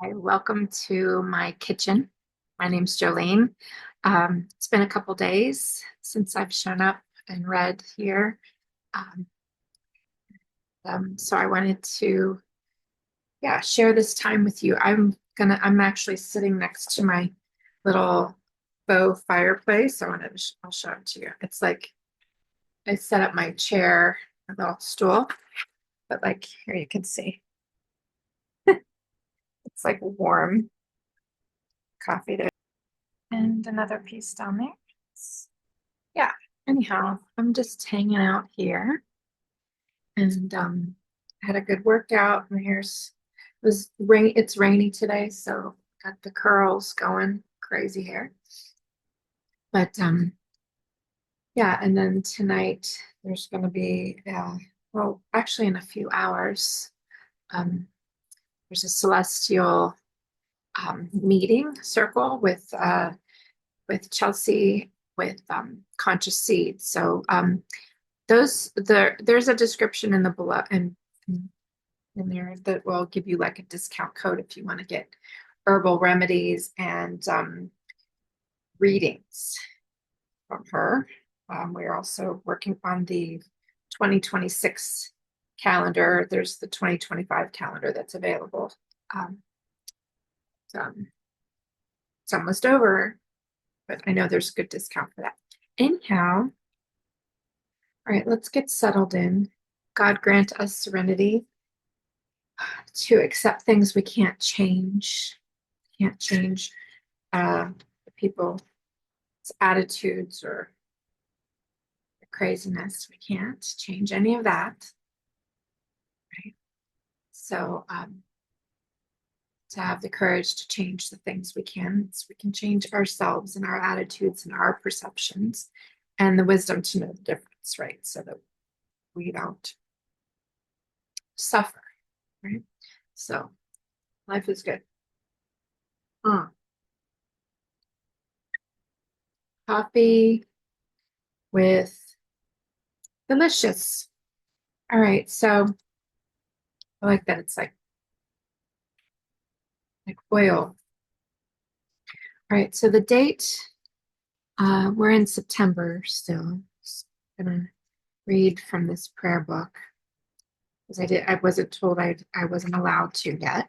Hi, welcome to my kitchen. My name's Jolene. It's been a couple days since I've shown up and read here. Um, so I wanted to, yeah, share this time with you. I'm actually sitting next to my little faux fireplace. I'll show it to you. It's like I set up my chair, a little stool, but like here you can see, it's like warm coffee there. And another piece down there. Yeah, anyhow, I'm just hanging out here and had a good workout. My hair's was rain it's rainy today, so got the curls going, crazy hair. But yeah, and then tonight there's gonna be well, actually in a few hours, um there's a celestial meeting circle with Chelsea with conscious seeds. So there's a description in the below and in there that will give you like a discount code if you want to get herbal remedies and readings from her. We're also working on the 2026 calendar. There's the 2025 calendar that's available. Um, um, it's almost over, but I know there's a good discount for that. Anyhow, all right, let's get settled in. God grant us serenity to accept things we can't change. Can't change the people's attitudes or the craziness. We can't change any of that, right? So to have the courage to change the things we can, so we can change ourselves and our attitudes and our perceptions, and the wisdom to know the difference, right? So that we don't suffer, right? So life is good. Coffee with delicious. All right, so I like that it's like oil. All right, so the date, we're in September still. Just gonna read from this prayer book because I wasn't told I wasn't allowed to yet.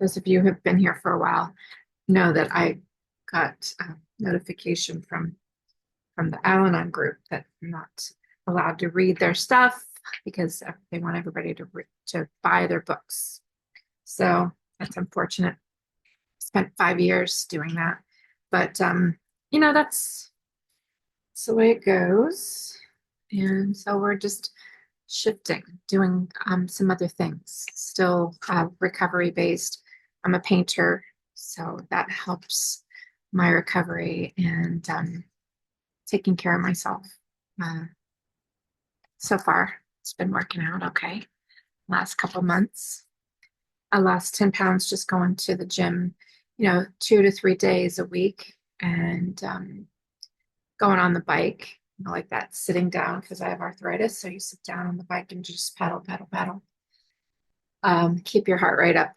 Those of you who have been here for a while know that I got a notification from the Al-Anon group that I'm not allowed to read their stuff because they want everybody to buy their books. So that's unfortunate. Spent 5 years doing that, but that's the way it goes. And so we're just shifting, doing some other things, still recovery based. I'm a painter, so that helps my recovery and taking care of myself. Uh, so far, it's been working out okay. Last couple months, I lost 10 pounds just going to the gym, 2 to 3 days a week and going on the bike. I like that sitting down because I have arthritis. So you sit down on the bike and just pedal, pedal, pedal. Keep your heart rate up.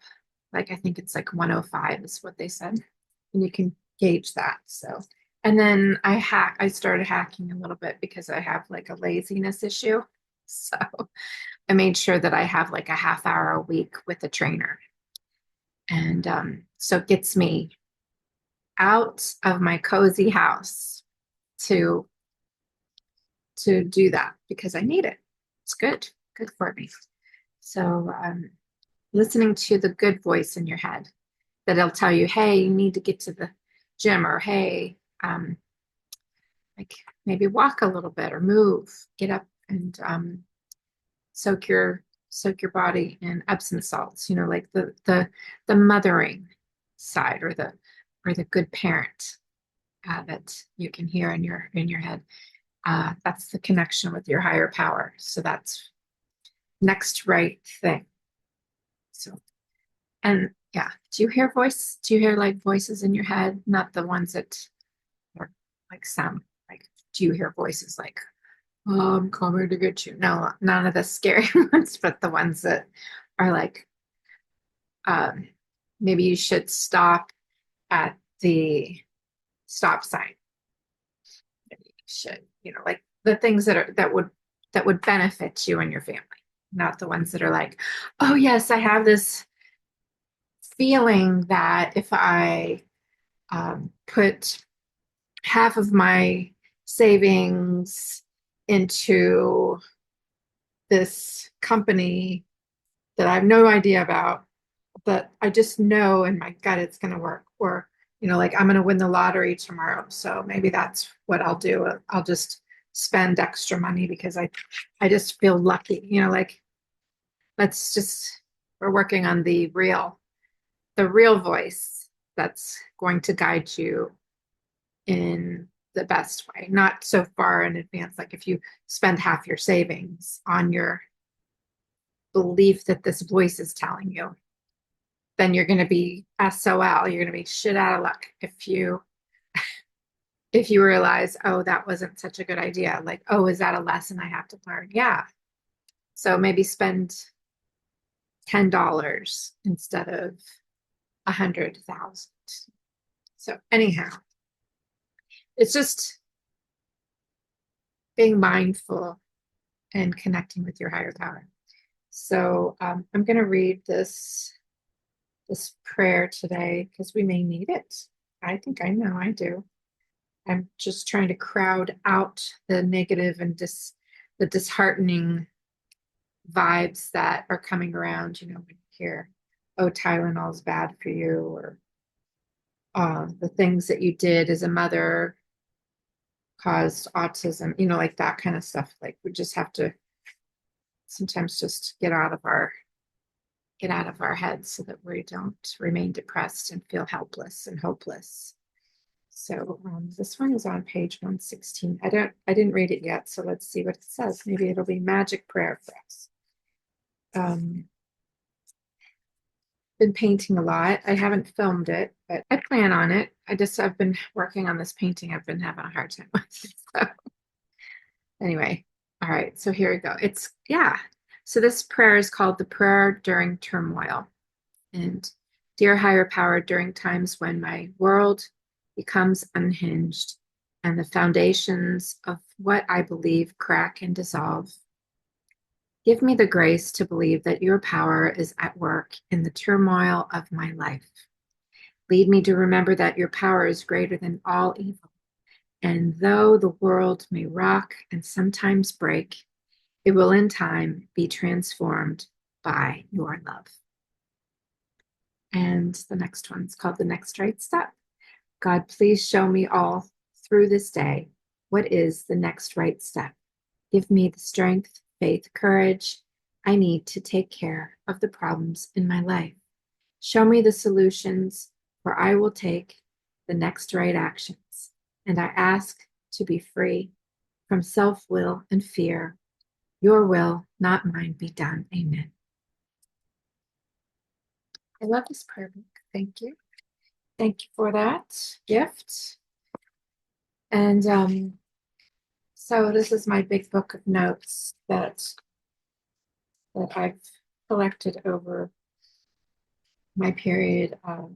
Like I think it's like 105 is what they said. And you can gauge that. So, and then I started hacking a little bit because I have like a laziness issue. So I made sure that I have like a half hour a week with a trainer. And so it gets me out of my cozy house to do that because I need it. It's good for me. So listening to the good voice in your head that'll tell you, hey, you need to get to the gym, or hey, like maybe walk a little bit or move, get up and soak your body in Epsom salts, like the mothering side or the good parent that you can hear in your head. That's the connection with your higher power. So that's next right thing. So, and yeah, do you hear like voices in your head? Not the ones that are like sound like, do you hear voices like, oh, I'm coming to get you? No, none of the scary ones, but the ones that are like, um, maybe you should stop at the stop sign. Maybe you should, like the things that would benefit you and your family, not the ones that are like, oh yes, I have this feeling that if I put half of my savings into this company that I have no idea about, but I just know in my gut it's going to work. Or, like I'm going to win the lottery tomorrow. So maybe that's what I'll do. I'll just spend extra money because I just feel lucky, like let's just, we're working on the real voice that's going to guide you in the best way, not so far in advance. Like if you spend half your savings on your belief that this voice is telling you, then you're going to be SOL. You're going to be shit out of luck if you realize, oh, that wasn't such a good idea. Like, oh, is that a lesson I have to learn? Yeah. So maybe spend $10 instead of 100,000. So anyhow, it's just being mindful and connecting with your higher power. So I'm going to read this prayer today because we may need it. I think I know I do. I'm just trying to crowd out the negative and the disheartening vibes that are coming around, when you hear, oh, Tylenol's bad for you, or the things that you did as a mother caused autism, like that kind of stuff. Like we just have to sometimes just get out of our heads so that we don't remain depressed and feel helpless and hopeless. So this one is on page 116. I didn't read it yet, so let's see what it says. Maybe it'll be magic prayer for us. Been painting a lot. I haven't filmed it, but I plan on it. I've been working on this painting. I've been having a hard time with it. So anyway, all right, so here we go. So this prayer is called the prayer during turmoil. And dear higher power, during times when my world becomes unhinged and the foundations of what I believe crack and dissolve, give me the grace to believe that your power is at work in the turmoil of my life. Lead me to remember that your power is greater than all evil. And though the world may rock and sometimes break, it will in time be transformed by your love. And the next one is called the next right step. God, please show me all through this day what is the next right step. Give me the strength, faith, courage I need to take care of the problems in my life. Show me the solutions, for I will take the next right actions. And I ask to be free from self-will and fear. Your will, not mine, be done. Amen. I love this prayer book. Thank you. Thank you for that gift. And so this is my big book of notes that I've collected over my period of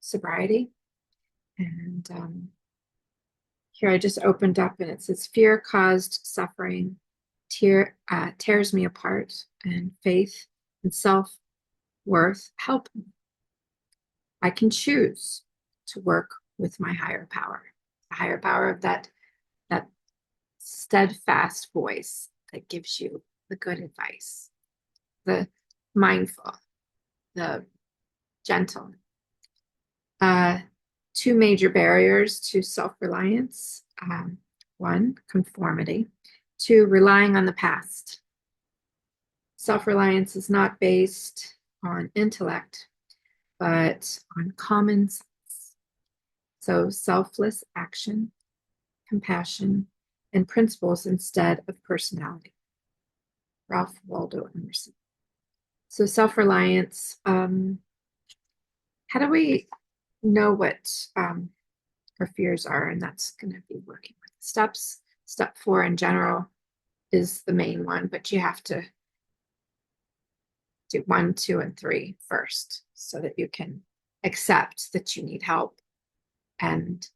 sobriety. And here I just opened up and it says, fear caused suffering, tears me apart, and faith and self-worth help me. I can choose to work with my higher power, the higher power of that steadfast voice that gives you the good advice, the mindful, the gentle. Two major barriers to self-reliance. One, conformity. Two, relying on the past. Self-reliance is not based on intellect, but on common sense. So selfless action, compassion, and principles instead of personality. Ralph Waldo Emerson. So self-reliance, how do we know what our fears are? And that's going to be working with the steps. Step 4 in general is the main one, but you have to do 1, 2, and 3 first so that you can accept that you need help and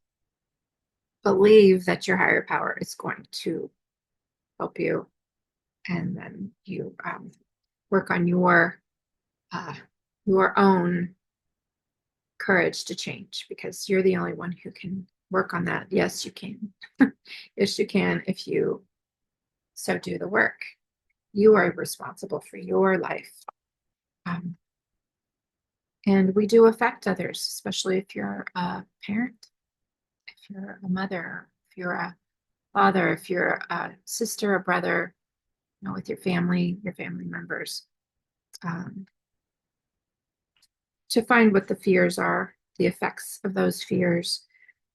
believe that your higher power is going to help you. And then you work on uh, your own courage to change, because you're the only one who can work on that. Yes, you can. Yes, you can if you so do the work. You are responsible for your life. Um, and we do affect others, especially if you're a parent, if you're a mother, if you're a father, if you're a sister, a brother, with your family members, um, to find what the fears are, the effects of those fears,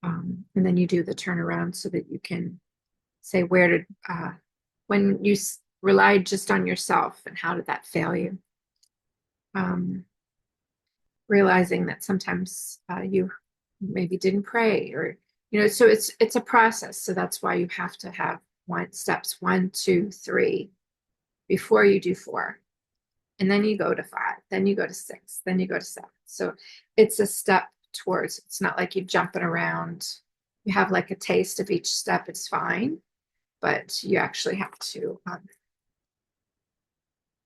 and then you do the turnaround so that you can say when you relied just on yourself, and how did that fail you? Um, Realizing that sometimes you maybe didn't pray, or so it's a process. So that's why you have to have steps 1, 2, 3 before you do 4, and then you go to 5, then you go to 6, then you go to 7. So it's a step towards. It's not like you're jumping around. You have like a taste of each step. It's fine, but you actually have to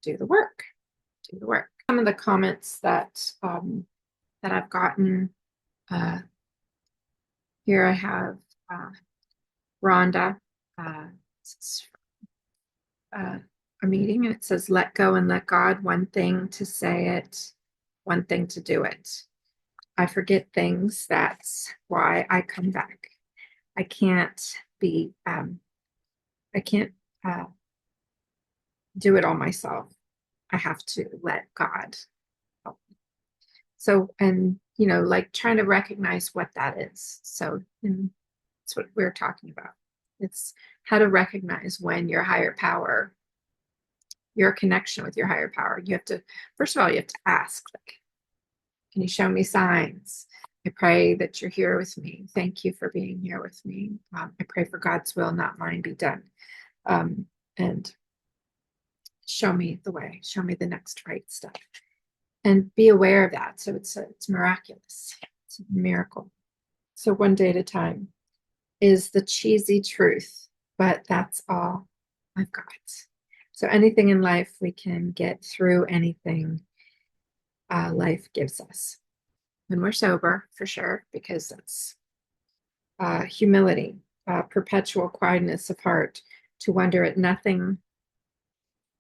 do the work. Do the work. Some of the comments that I've gotten. Here I have Rhonda. It's, a meeting, and it says, let go and let God. One thing to say it, one thing to do it. I forget things. That's why I come back. I can't be, I can't do it all myself. I have to let God help me. So, and, like trying to recognize what that is. So that's what we're talking about. It's how to recognize when your higher power, your connection with your higher power. You have to, first of all, you have to ask, like, can you show me signs? I pray that you're here with me. Thank you for being here with me. I pray for God's will, not mine, be done. And show me the way. Show me the next right step. And be aware of that. So it's miraculous. It's a miracle. So one day at a time is the cheesy truth, but that's all I've got. So anything in life, we can get through anything life gives us when we're sober, for sure, because it's humility, perpetual quietness of heart, to wonder at nothing,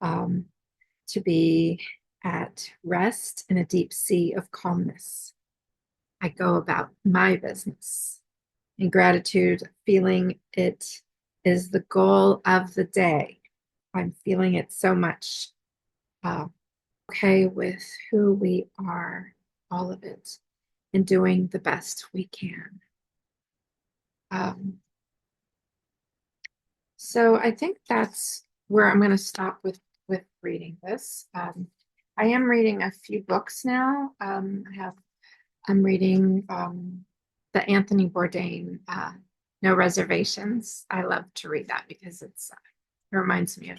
to be at rest in a deep sea of calmness. I go about my business. In gratitude, feeling it is the goal of the day. I'm feeling it so much. Okay with who we are, all of it, and doing the best we can. So I think that's where I'm going to stop with reading this. I am reading a few books now. I'm reading the Anthony Bourdain, No Reservations. I love to read that because it reminds me of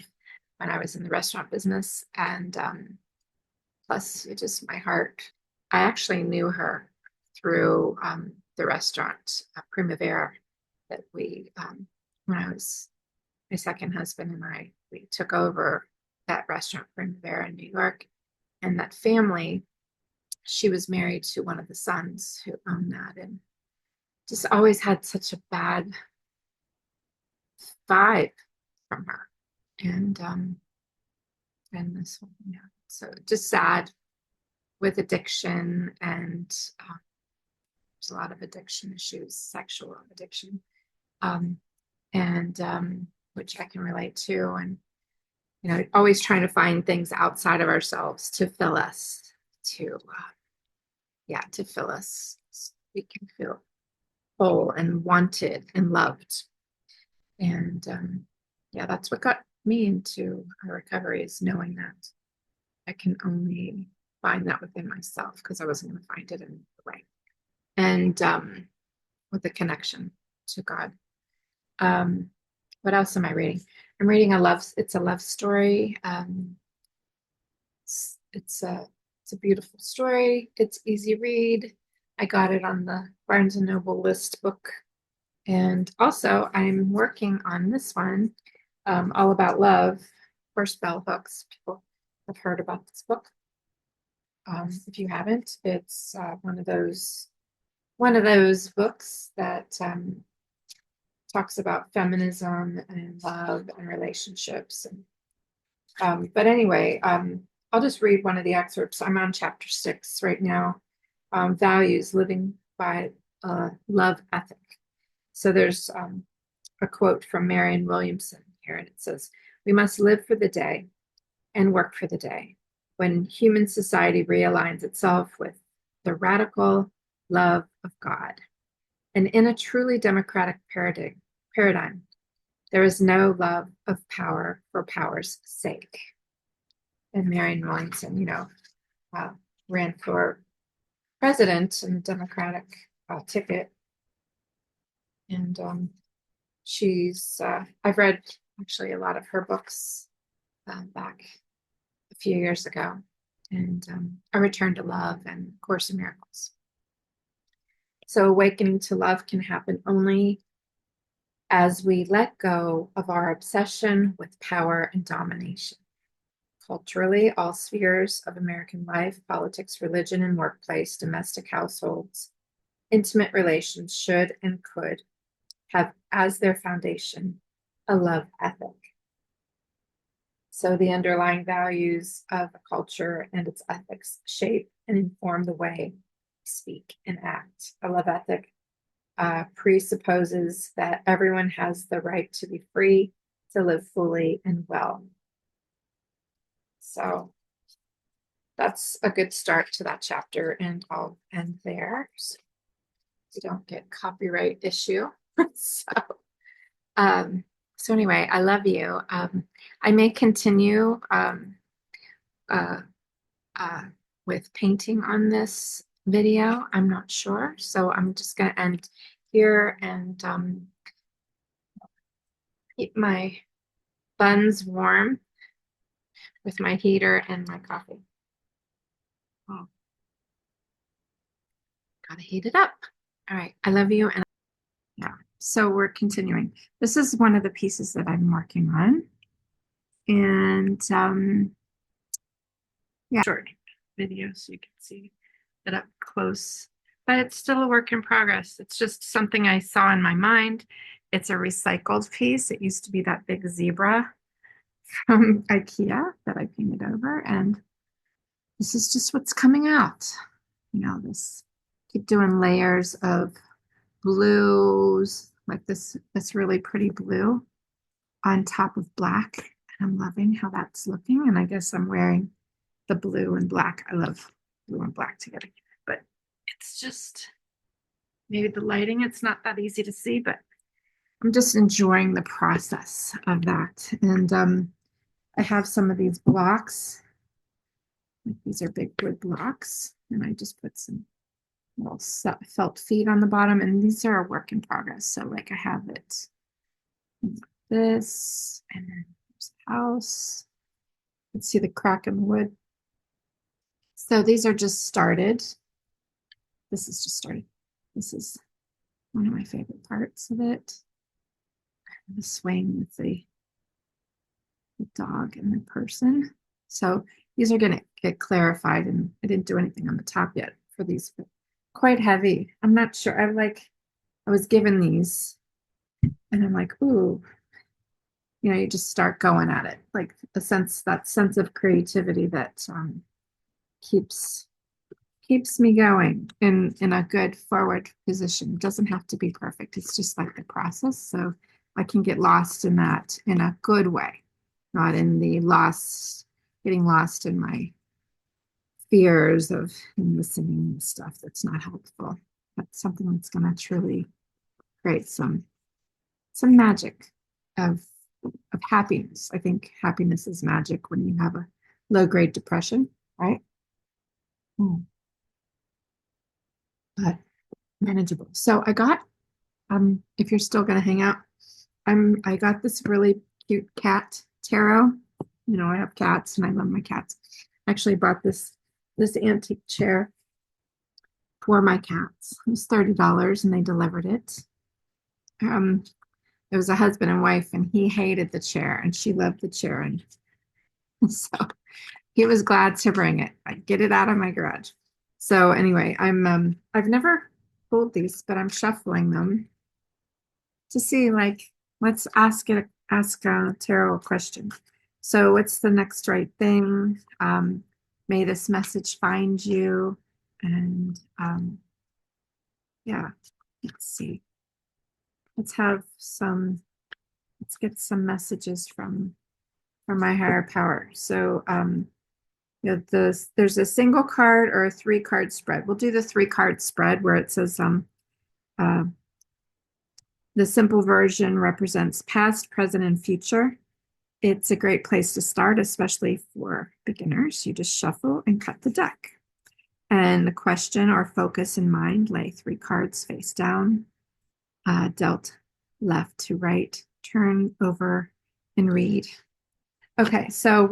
when I was in the restaurant business, and plus it just my heart. I actually knew her through the restaurant Primavera that when I was, my second husband and we took over that restaurant Primavera in New York, and that family. She was married to one of the sons who owned that, and just always had such a bad vibe from her. And this one, so just sad with addiction, and there's a lot of addiction issues, sexual addiction, and which I can relate to, and always trying to find things outside of ourselves to fill us, to fill us. So we can feel whole and wanted and loved. And that's what got me into recovery, is knowing that I can only find that within myself, because I wasn't going to find it in the way. And with the connection to God. What else am I reading? I'm reading it's a love story. it's a beautiful story. It's easy read. I got it on the Barnes and Noble list book. And also I'm working on this one, All About Love for Spell Hooks. People have heard about this book. If you haven't, it's one of those books that talks about feminism and love and relationships. But anyway, I'll just read one of the excerpts. I'm on chapter 6 right now. Values, living by love ethic. So there's a quote from Marianne Williamson here, and it says, "We must live for the day and work for the day when human society realigns itself with the radical love of God. And in a truly democratic paradigm, there is no love of power for power's sake." And Marianne Williamson, ran for president in the Democratic ticket. And I've read actually a lot of her books back a few years ago. And A Return to Love and Course in Miracles. So awakening to love can happen only as we let go of our obsession with power and domination. Culturally, all spheres of American life, politics, religion, and workplace, domestic households, intimate relations should and could have as their foundation a love ethic. So the underlying values of a culture and its ethics shape and inform the way we speak and act. A love ethic presupposes that everyone has the right to be free, to live fully and well. So that's a good start to that chapter, and I'll end there so we don't get copyright issue. So anyway, I love you. I may continue with painting on this video. I'm not sure. So I'm just going to end here and keep my buns warm with my heater and my coffee. Oh, gotta heat it up. All right. I love you. And yeah. So we're continuing. This is one of the pieces that I'm working on. And yeah, short video so you can see it up close. But it's still a work in progress. It's just something I saw in my mind. It's a recycled piece. It used to be that big zebra from IKEA that I painted over. And this is just what's coming out. This keep doing layers of blues, like this really pretty blue on top of black. And I'm loving how that's looking. And I guess I'm wearing the blue and black. I love blue and black together. But it's just, maybe the lighting, it's not that easy to see, but I'm just enjoying the process of that. And I have some of these blocks. These are big wood blocks. And I just put some little felt feet on the bottom, and these are a work in progress. So like I have it like this, and then there's the house. You can see the crack in the wood. So these are just started. This is just started. This is one of my favorite parts of it. The swing with the dog and the person. So these are going to get clarified, and I didn't do anything on the top yet for these, but quite heavy. I'm not sure. I was given these, and I'm like, ooh, you just start going at it, like that sense of creativity that keeps me going in a good forward position. It doesn't have to be perfect. It's just like the process. So I can get lost in that in a good way, not in the getting lost in my fears of listening to stuff that's not helpful. That's something that's going to truly create some magic of happiness. I think happiness is magic when you have a low-grade depression, right? But manageable. So I got, if you're still going to hang out, I got this really cute cat tarot. I have cats and I love my cats. Actually bought this antique chair for my cats. It was $30 and they delivered it. Um, it was a husband and wife, and he hated the chair and she loved the chair. And so he was glad to bring it. I get it out of my garage. So anyway, I've never pulled these, but I'm shuffling them to see, like, let's ask a tarot question. So what's the next right thing? May this message find you. And yeah, let's see. Let's have some, let's get some messages from my higher power. So there's a single card or a 3-card spread. We'll do the 3-card spread where it says uh, the simple version represents past, present, and future. It's a great place to start, especially for beginners. You just shuffle and cut the deck. And the question or focus in mind, lay 3 cards face down, dealt left to right, turn over and read. Okay, so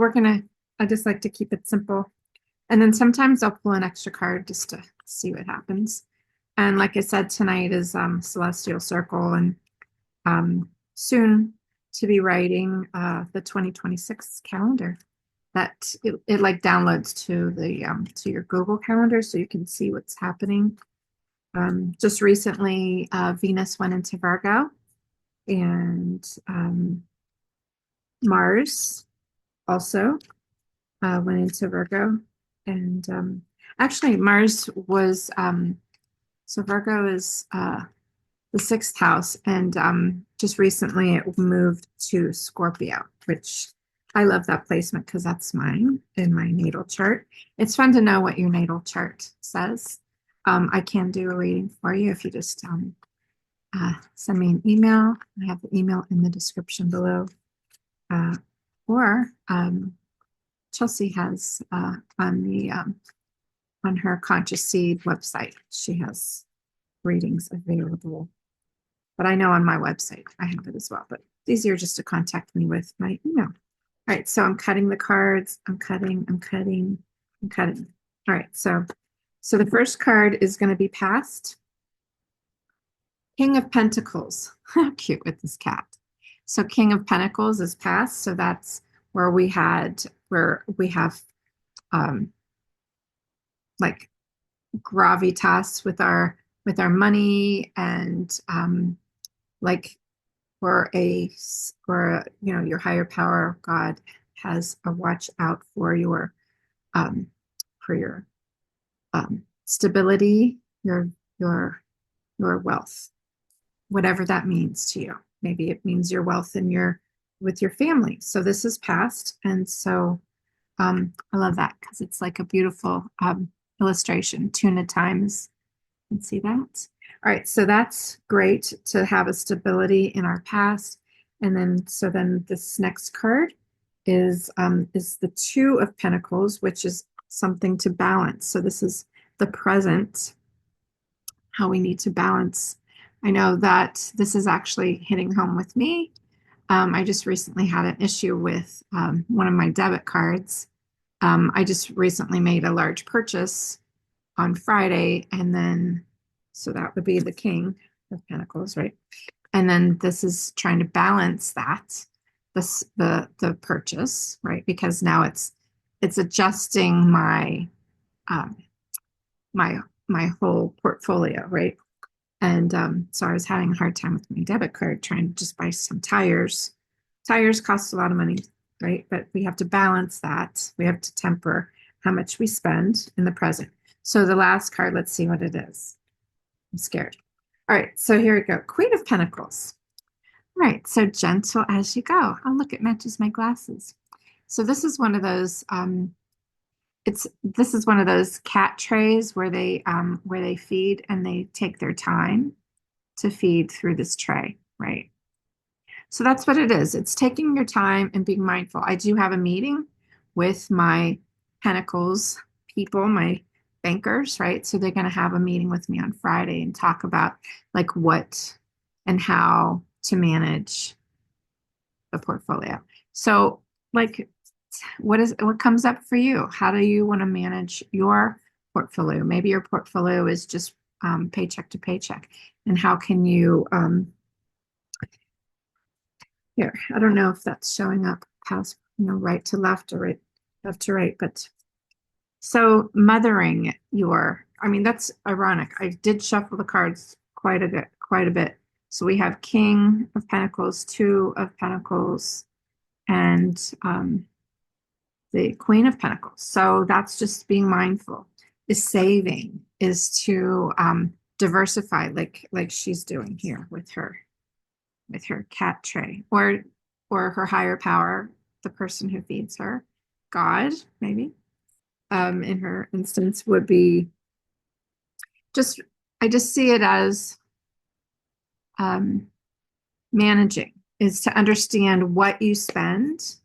I just like to keep it simple. And then sometimes I'll pull an extra card just to see what happens. And like I said, tonight is Celestial Circle, and soon to be writing the 2026 calendar. That it like downloads to the to your Google Calendar, so you can see what's happening. Just recently, Venus went into Virgo, and Mars also went into Virgo. And actually, Mars was so Virgo is the 6th house, and just recently it moved to Scorpio, which I love that placement because that's mine in my natal chart. It's fun to know what your natal chart says. I can do a reading for you if you just send me an email. I have the email in the description below. Or Chelsea has on her Conscious Seed website, she has readings available. But I know on my website I have it as well. But it's easier just to contact me with my email. All right, so I'm cutting the cards. I'm cutting. All right, so the first card is going to be passed. King of Pentacles. How cute with this cat. So King of Pentacles is passed. So that's where we have like gravitas with our money, and like or your higher power, God has a watch out for your um, stability, your wealth, whatever that means to you. Maybe it means your wealth in with your family. So this is past, and so I love that because it's like a beautiful illustration. Tuna times. You can see that. All right, so that's great to have a stability in our past. And then this next card is the 2 of Pentacles, which is something to balance. So this is the present, how we need to balance. I know that this is actually hitting home with me. I just recently had an issue with one of my debit cards. I just recently made a large purchase on Friday, and then so that would be the King of Pentacles, right? And then this is trying to balance that, the purchase, right? Because now it's adjusting my um, my whole portfolio, right? And so I was having a hard time with my debit card trying to just buy some tires. Tires cost a lot of money, right? But we have to balance that. We have to temper how much we spend in the present. So the last card, let's see what it is. I'm scared. All right, so here we go. Queen of Pentacles. All right, so gentle as you go. Oh, look, it matches my glasses. So this is one of those this is one of those cat trays where they feed and they take their time to feed through this tray, right? So that's what it is. It's taking your time and being mindful. I do have a meeting with my Pentacles people, my bankers, right? So they're going to have a meeting with me on Friday and talk about like what and how to manage the portfolio. So like what comes up for you? How do you want to manage your portfolio? Maybe your portfolio is just paycheck to paycheck. And how can you here, I don't know if that's showing up past, right to left or right left to right, but so mothering I mean, that's ironic. I did shuffle the cards quite a bit. So we have King of Pentacles, Two of Pentacles, and the Queen of Pentacles. So that's just being mindful. Is saving, is to diversify, like she's doing here with her cat tray, or her higher power, the person who feeds her, God, maybe. In her instance, would be just I just see it as um, managing is to understand what you spend,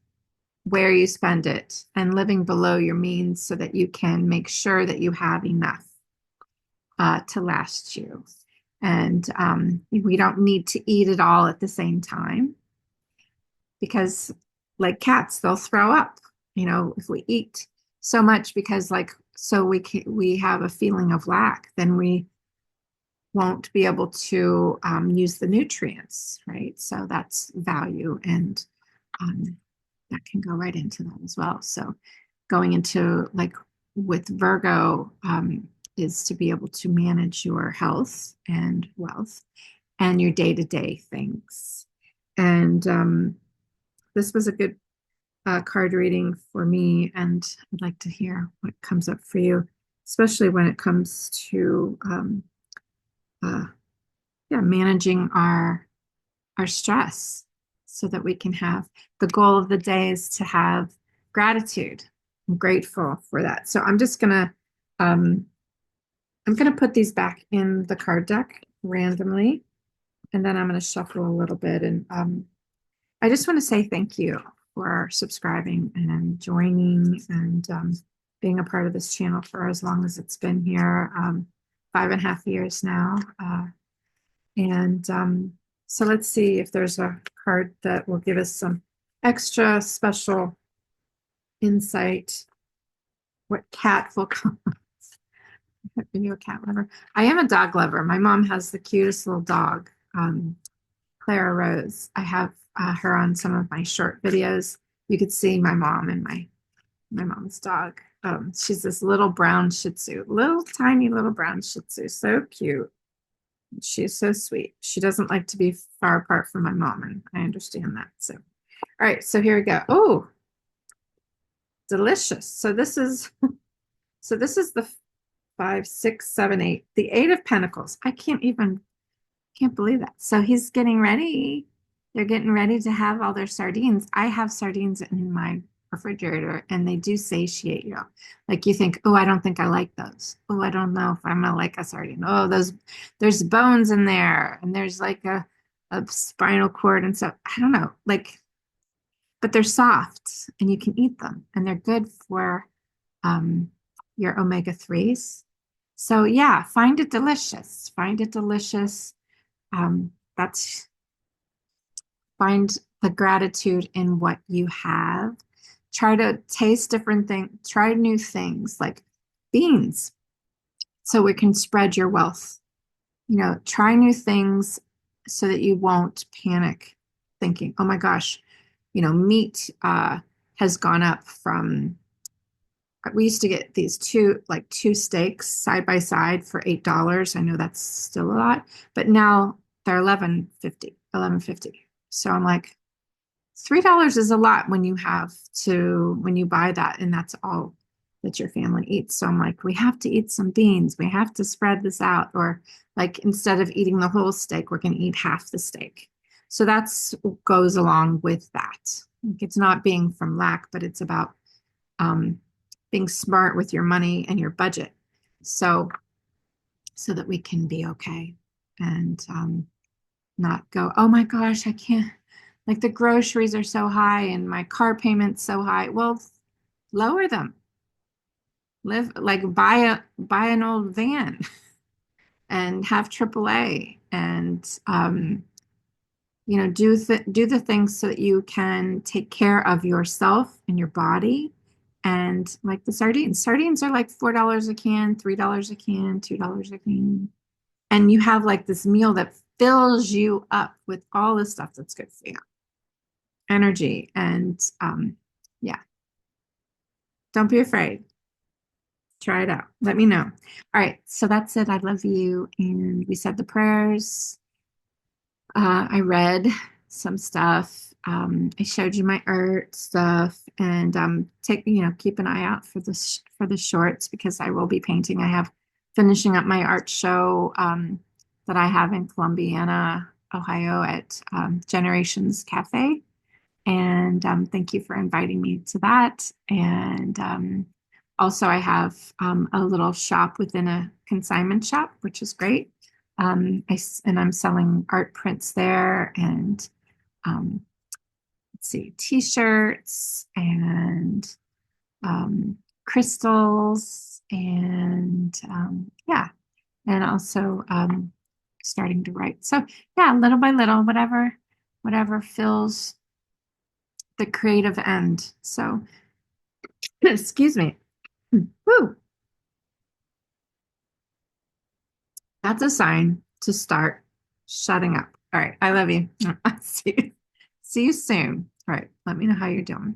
where you spend it, and living below your means so that you can make sure that you have enough to last you. And we don't need to eat it all at the same time because, like cats, they'll throw up, if we eat so much because, we have a feeling of lack, then we won't be able to use the nutrients, right? So that's value, and um, that can go right into that as well. So going into like with Virgo is to be able to manage your health and wealth and your day-to-day things. And this was a good card reading for me, and I'd like to hear what comes up for you, especially when it comes to uh, yeah, managing our stress so that we can have the goal of the day is to have gratitude. I'm grateful for that. So um I'm gonna put these back in the card deck randomly, and then I'm gonna shuffle a little bit. And I just want to say thank you for subscribing and joining and being a part of this channel for as long as it's been here, 5.5 years now. And so let's see if there's a card that will give us some extra special insight. What cat will come? Are you a cat lover? I am a dog lover. My mom has the cutest little dog, Clara Rose. I have her on some of my short videos. You could see my mom and my mom's dog. She's this little brown Shih Tzu, little tiny little brown Shih Tzu, so cute. She's so sweet. She doesn't like to be far apart from my mom, and I understand that. So, all right, so here we go. Oh, delicious. So this is the 5, 6, 7, 8, the 8 of Pentacles. Can't believe that. So he's getting ready. They're getting ready to have all their sardines. I have sardines in my refrigerator, and they do satiate you. Like you think, oh, I don't think I like those. Oh, I don't know if I'm gonna like a sardine. Oh, there's bones in there, and there's like a spinal cord and stuff. I don't know, but they're soft, and you can eat them, and they're good for um, your omega 3s. So yeah, find it delicious. Find it delicious. That's find the gratitude in what you have. Try to taste different things, try new things like beans so we can spread your wealth. Try new things so that you won't panic thinking, oh my gosh, meat has gone up from we used to get these two steaks side by side for $8. I know that's still a lot, but now they're 11.50. So I'm like, $3 is a lot when you buy that, and that's all that your family eats. So I'm like, we have to eat some beans. We have to spread this out. Or like instead of eating the whole steak, we're going to eat half the steak. So that's goes along with that. It's not being from lack, but it's about um, being smart with your money and your budget. So that we can be okay and not go, oh my gosh, I can't, like the groceries are so high and my car payment's so high. Well, lower them. Buy an old van and have AAA and do the things so that you can take care of yourself and your body. And like the sardines, sardines are like $4 a can, $3 a can, $2 a can. And you have like this meal that fills you up with all the stuff that's good for you, energy. And yeah, don't be afraid. Try it out. Let me know. All right. So that's it. I love you. And we said the prayers. I read some stuff. I showed you my art stuff, and keep an eye out for the shorts because I will be painting. I have finishing up my art show that I have in Columbiana, Ohio, at Generations Cafe. And thank you for inviting me to that. And also, I have a little shop within a consignment shop, which is great. And I'm selling art prints there, and um, let's see, t-shirts and crystals, and yeah, and also starting to write. So yeah, little by little, whatever fills the creative end. So excuse me. Woo, that's a sign to start shutting up. All right, I love you. See you soon. All right, let me know how you're doing.